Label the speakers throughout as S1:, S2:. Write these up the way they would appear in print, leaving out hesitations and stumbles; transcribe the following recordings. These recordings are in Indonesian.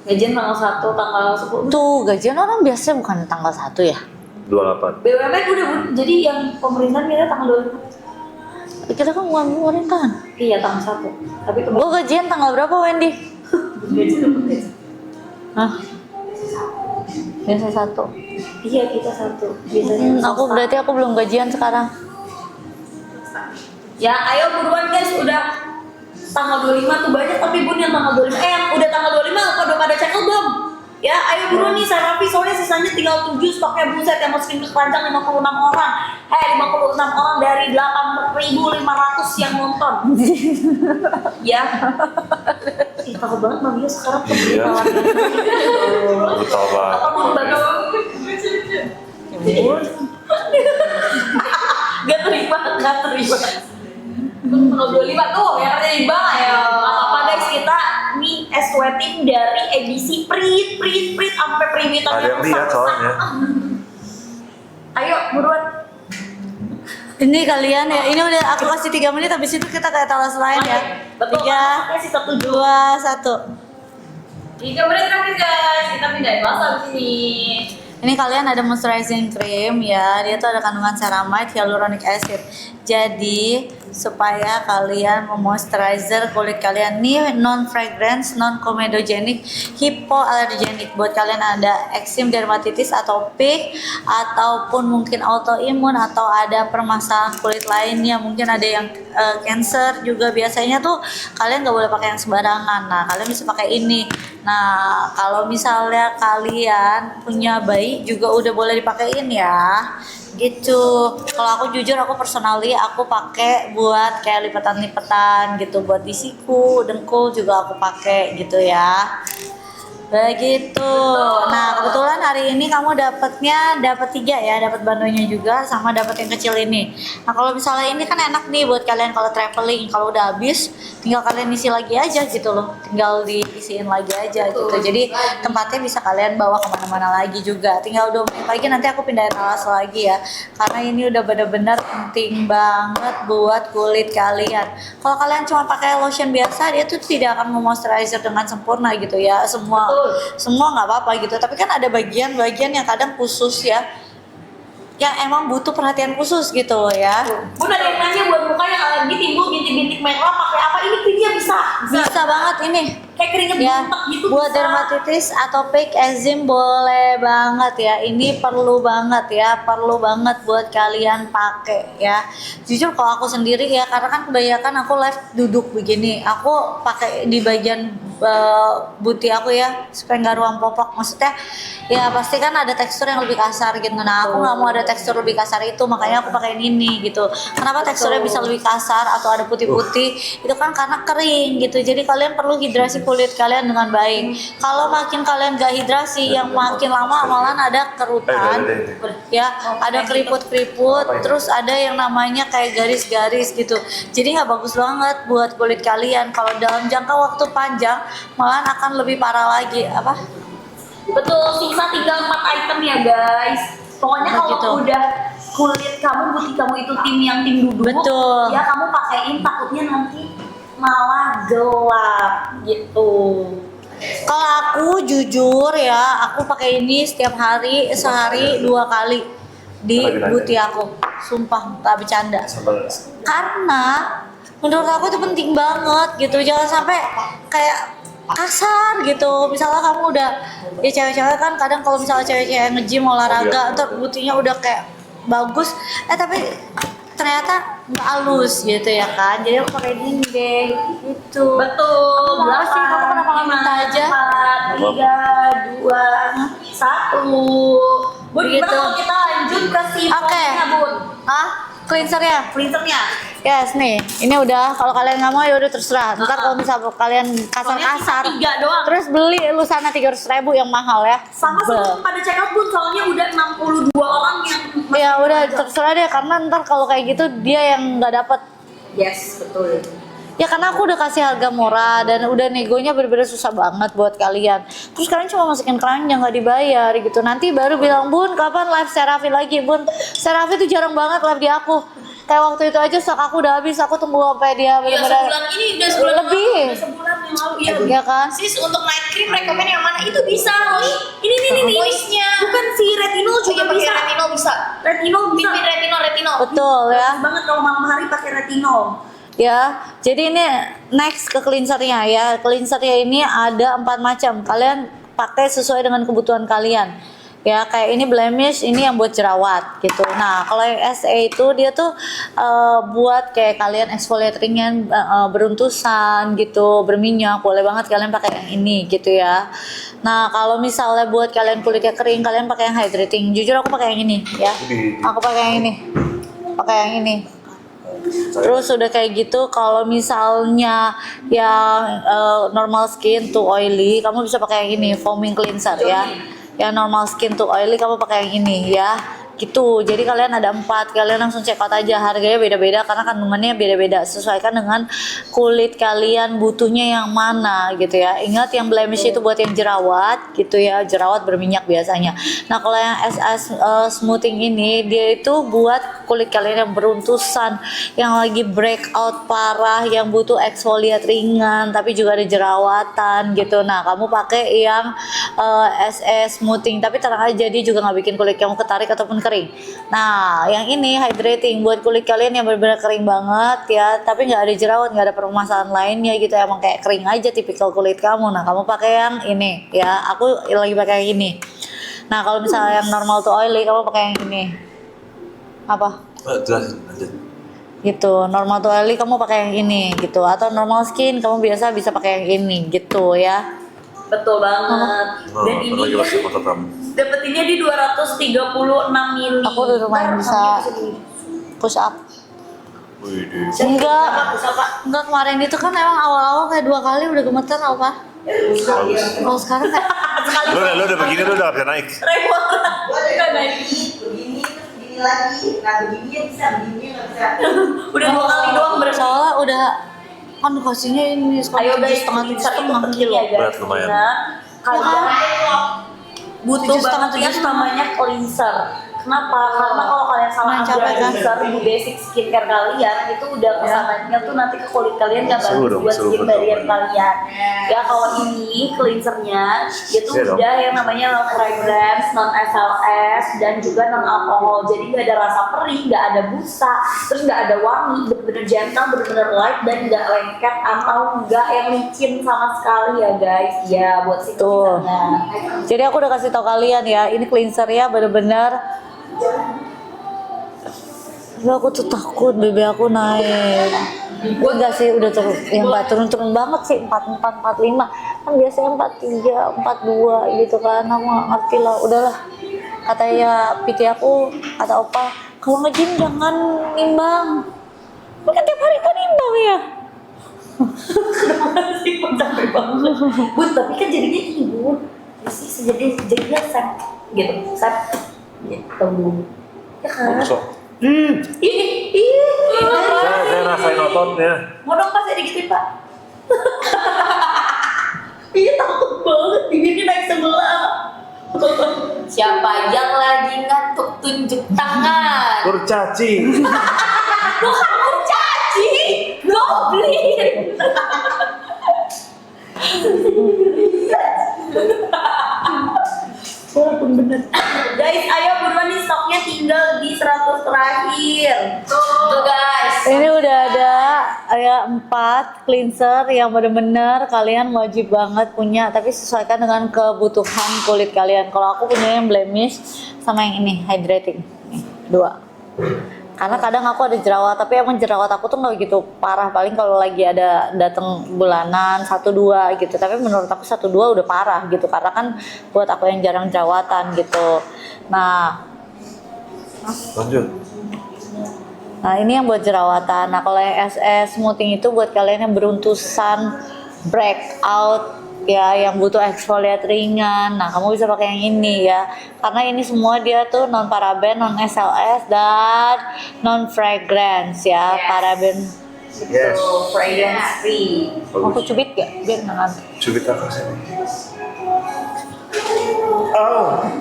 S1: Gajian tanggal 10.
S2: Tuh gajian orang biasanya bukan tanggal 1 ya?
S3: 28.
S1: BUMN udah, jadi yang pemerintahan kita tanggal 25.
S2: Kita kan bukan pemerintahan.
S1: Iya tanggal 1. Tapi
S2: Gue gajian tanggal berapa Wendy?
S1: gaji.
S2: Hah? Biasa 1.
S1: Iya kita 1. Biasanya
S2: Berarti aku belum gajian sekarang.
S1: Ya ayo buruan guys, udah tanggal 25 tuh banyak tapi bun yang tanggal 25 yang udah tanggal 25 udah pada check out belum? Ya ayo buruan nih saya rapi soalnya sisanya tinggal 7 stoknya buset yang masukin ke keranjang 56 orang. 56 orang dari 8.500 yang nonton. Ya. Takut banget Bang Yos sekarang pemberitahuan.
S3: Betul banget.
S1: Apapun bagus. Gak terima. Tanggal 25 tuh yang kerja di bank ya. Apa guys, kita nih SW-team dari edisi print sampai printan
S3: Ada yang lihat soalnya.
S1: Ayo buruan.
S2: Ini kalian ya, ini udah aku kasih 3 menit, habis itu kita ke etalase lain ya.
S1: Betul.
S2: 3,
S1: Kasih 1
S2: 2, 1.
S1: 3 menit terakhir guys, kita pindahin bahasa di sini.
S2: Ini kalian ada moisturizing cream ya, dia tuh ada kandungan ceramide, hyaluronic acid. Jadi supaya kalian memoisturizer kulit kalian nih non fragrance, non comedogenic, hypoallergenic. Buat kalian ada eksim, dermatitis atau pik ataupun mungkin autoimun atau ada permasalahan kulit lainnya, mungkin ada yang cancer juga biasanya tuh kalian nggak boleh pakai yang sembarangan. Nah kalian bisa pakai ini. Nah kalau misalnya kalian punya bayi juga udah boleh dipakein ya gitu. Kalau aku jujur aku personally aku pakai buat kayak lipatan-lipatan gitu, buat di siku, dengkul juga aku pakai gitu ya. Begitu. Nah kebetulan hari ini kamu dapat 3 ya, dapat bandonya juga sama dapat yang kecil ini. Nah kalau misalnya ini kan enak nih buat kalian kalau traveling, kalau udah habis tinggal kalian isi lagi aja gitu loh, tinggal diisiin lagi aja gitu. Jadi tempatnya bisa kalian bawa kemana-mana lagi juga. Tinggal 2 menit lagi nanti aku pindahin alas lagi ya, karena ini udah bener-bener penting banget buat kulit kalian. Kalau kalian cuma pakai lotion biasa dia tuh tidak akan memoisturizer dengan sempurna gitu ya, semua nggak apa-apa gitu, tapi kan ada bagian-bagian yang kadang khusus ya, yang emang butuh perhatian khusus gitu loh ya.
S1: Bun ada yang nanya buat muka yang alergi timbul bintik-bintik merah pakai apa? Ini krimnya bisa
S2: banget ini
S1: kayak keringet
S2: ya,
S1: buntek gitu.
S2: buat
S1: bisa.
S2: dermatitis atau pik eczema boleh banget ya. Ini perlu banget buat kalian pakai ya. Jujur kalau aku sendiri ya, karena kan kebanyakan aku live duduk begini, aku pakai di bagian buti aku ya supaya nggak ruang popok. Maksudnya ya pasti kan ada tekstur yang lebih kasar gitu. Nah aku nggak mau ada tekstur lebih kasar itu, makanya aku pakai ini gitu. Kenapa teksturnya bisa lebih kasar atau ada putih-putih? Itu kan karena kering gitu. Jadi kalian perlu hidrasi kulit kalian dengan baik. Kalau makin kalian gak hidrasi, yang makin lama malahan ada kerutan ya, ada keriput-keriput, terus ada yang namanya kayak garis-garis gitu. Jadi nggak bagus banget buat kulit kalian. Kalau dalam jangka waktu panjang malahan akan lebih parah lagi. Apa?
S1: Betul, sisa tinggal 4 item ya guys. Pokoknya kalau
S2: Begitu.
S1: udah kulit kamu, putih kamu itu tim duduk,
S2: Betul.
S1: ya kamu pakaiin, takutnya nanti malah gelap gitu.
S2: Kalau aku jujur ya, aku pakai ini setiap hari, sehari 2 kali di buti aku. Sumpah, gak bercanda. Karena menurut aku itu penting banget gitu. Jangan sampai kayak kasar gitu. Misalnya kamu udah, ya cewek-cewek kan kadang kalau misalnya cewek-cewek nge-gym olahraga, ntar butinya udah kayak bagus, tapi ternyata nggak halus gitu ya kan. Jadi aku pakai ini deh gitu.
S1: Betul.
S2: Berapa sih? Kamu kenapa nggak minta aja?
S1: 4, 3, 2, 1. Bun,
S2: Begitu.
S1: gimana kalau kita lanjut ke si
S2: Oke.
S1: Bun?
S2: Cleansernya.
S1: Cleansernya.
S2: Yes nih, ini udah. Kalau kalian nggak mau ya udah terserah. Ntar kalau misalnya kalian kasar-kasar,
S1: Soalnya 3 doang.
S2: terus beli lu sana 300.000 yang mahal ya.
S1: Sama sebelum pada check out Bun, soalnya udah 62 orang yang
S2: Ya udah terserah deh, karena ntar kalau kayak gitu dia yang nggak dapet.
S1: yes, betul.
S2: Ya karena aku udah kasih harga murah dan udah negonya bener-bener susah banget buat kalian. Terus kalian cuma masukin keranjang nggak dibayar gitu. Nanti baru bilang, Bun kapan live Serafi lagi? Bun, Serafi tuh jarang banget live di aku. Kayak waktu itu aja stok aku udah habis, aku tunggu sampai dia
S1: Iya,
S2: bener-bener
S1: sebulan ini udah sebulan
S2: lebih.
S1: Udah sebulan yang lalu. Iya.
S2: Iya kan?
S4: Sis, untuk night cream rekomen yang mana? Itu bisa.
S1: Ini.
S4: Moistnya.
S1: Bukan si retinol juga
S4: pakai
S1: bisa.
S4: retinol bisa.
S1: Retinol bisa.
S4: Pimpin retinol.
S2: Betul ya.
S1: Bagus banget kalau malam hari pakai retinol.
S2: Ya, jadi ini next ke cleansernya ya. Cleansernya ini ada 4 macam. Kalian pakai sesuai dengan kebutuhan kalian. Ya, kayak ini blemish, ini yang buat jerawat gitu. Nah, kalau yang SA itu dia tuh buat kayak kalian exfoliate ringan, beruntusan gitu, berminyak. Boleh banget kalian pakai yang ini gitu ya. Nah, kalau misalnya buat kalian kulitnya kering, kalian pakai yang hydrating. Jujur aku pakai yang ini ya. Aku pakai yang ini. Pakai yang ini. Terus udah kayak gitu, kalau misalnya yang normal skin to oily, kamu bisa pakai yang ini, foaming cleanser ya. Yang normal skin to oily kamu pakai yang ini ya. Gitu. Jadi kalian ada 4, kalian langsung check out aja. Harganya beda-beda karena kandungannya beda-beda. Sesuaikan dengan kulit kalian butuhnya yang mana gitu ya. Ingat yang blemish itu buat yang jerawat gitu ya, jerawat berminyak biasanya. Nah, kalau yang SS smoothing ini dia itu buat kulit kalian yang beruntusan, yang lagi breakout parah, yang butuh exfoliate ringan tapi juga ada jerawatan gitu. Nah, kamu pakai yang SS smoothing, tapi tenang aja dia juga nggak bikin kulit kamu ketarik ataupun kering. Nah, yang ini hydrating buat kulit kalian yang benar-benar kering banget ya, tapi nggak ada jerawat, nggak ada permasalahan lainnya gitu, emang kayak kering aja tipikal kulit kamu. Nah, kamu pakai yang ini ya, aku lagi pakai yang ini. Nah, kalau misalnya yang normal to oily, kamu pakai yang ini. Apa?
S3: Jelasin lanjut.
S2: Gitu, normal to oily kamu pakai yang ini gitu, atau normal skin kamu biasa bisa pakai yang ini gitu ya.
S1: Betul banget.
S3: Oh,
S1: Dan ini
S3: lagi masuk motor kamu.
S1: dapetinnya di 236 mili.
S2: Aku udah lumayan bisa push up.
S3: Wih,
S2: Enggak,
S1: Siapa?
S2: enggak, kemarin itu kan emang awal-awal kayak 2 kali udah gemeter apa?
S3: bagus.
S2: Kalau sekarang kayak
S3: Lu udah begini lu udah bisa naik.
S1: Repot. Enggak naik.
S5: Begini terus begini lagi, nah begini bisa, begini nggak bisa.
S1: Udah 2 kali doang berarti.
S2: soalnya udah kan dikasihnya ini
S1: Ayo guys,
S2: setengah
S1: cleanser itu
S2: 7,5
S1: penting
S2: kilo.
S1: ya guys.
S3: Berat lumayan.
S1: Nah, kalian butuh
S2: 7,5,
S1: banget yang
S2: 7,5.
S1: namanya cleanser. Kenapa? Karena kalau kalian salah
S2: Nah,
S1: ambil
S2: capek kan?
S1: cleanser di basic skincare kalian, itu udah kesananya tuh nanti ke kulit kalian nggak
S3: Seru
S1: bagus
S3: dong,
S1: buat
S3: seru
S1: skin
S3: betul.
S1: barrier kalian. Ya kalau ini cleansernya itu
S3: Iya dong.
S1: udah yang namanya non fragrance, non SLS, dan juga non alkohol. Jadi nggak ada rasa perih, nggak ada busa, terus nggak ada wangi, bener-bener gentle, bener-bener light, dan nggak lengket atau nggak yang licin sama sekali ya guys. Ya buat si
S2: Tuh.
S1: cleansernya.
S2: Jadi aku udah kasih tau kalian ya, ini cleansernya bener-bener. Tapi aku tuh takut BB aku naik. Enggak sih, udah turun, yang nggak turun banget sih, 44, 45. Kan biasanya 43, 42 gitu kan. Aku nggak ngerti lah, udahlah. Katanya PT aku, kata opa, kalau nge-gym jangan nimbang. Kan tiap hari kan nimbang ya.
S1: Kenapa sih kok capek banget? Bud, tapi kan jadinya ini Bud. Sih jadinya set gitu, set gitu. Ya kan?
S3: Sok.
S1: Ih.
S3: Saya rasain ototnya.
S1: Mau dong Pak, saya dikitin Pak. Iya takut banget, bibirnya naik sebelah.
S4: Siapa yang lagi ngantuk tunjuk tangan?
S3: Kurcaci.
S4: Bukan kurcaci, goblin.
S1: Walaupun bener. Guys, ayo buruan nih, stoknya tinggal di 100 terakhir.
S4: Tuh guys.
S2: Ini udah ada 4 cleanser yang bener-bener kalian wajib banget punya, tapi sesuaikan dengan kebutuhan kulit kalian. Kalau aku punya yang blemish sama yang ini hydrating, nih 2. Karena kadang aku ada jerawat, tapi emang jerawat aku tuh nggak gitu parah, paling kalau lagi ada datang bulanan 1-2 gitu. Tapi menurut aku 1-2 udah parah gitu, karena kan buat aku yang jarang jerawatan gitu. Nah
S3: Lanjut.
S2: ini yang buat jerawatan. Nah, kalau yang SS smoothing itu buat kalian yang beruntusan, breakout ya, yang butuh exfoliate ringan. Nah, kamu bisa pakai yang ini ya. Karena ini semua dia tuh non paraben, non SLS, dan non fragrance ya.
S4: Yes.
S2: Paraben.
S3: Yes.
S1: So, fragrance free.
S2: Aku
S3: Bagus.
S2: cubit gak? Biar nggak.
S3: Cubit apa sih?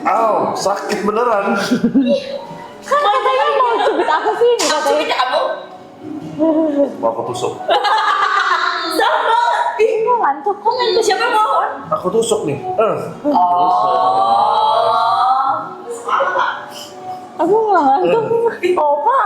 S3: Au, sakit beneran.
S2: Katanya mau cubit apa sih? Katanya
S4: Kamu
S3: Mau aku tusuk.
S1: Sama.
S2: bingung kan? ngantuk. Kok ngantuk?
S1: Siapa yang mau?
S3: Aku tusuk nih.
S2: Aku nggak ngantuk. Opa.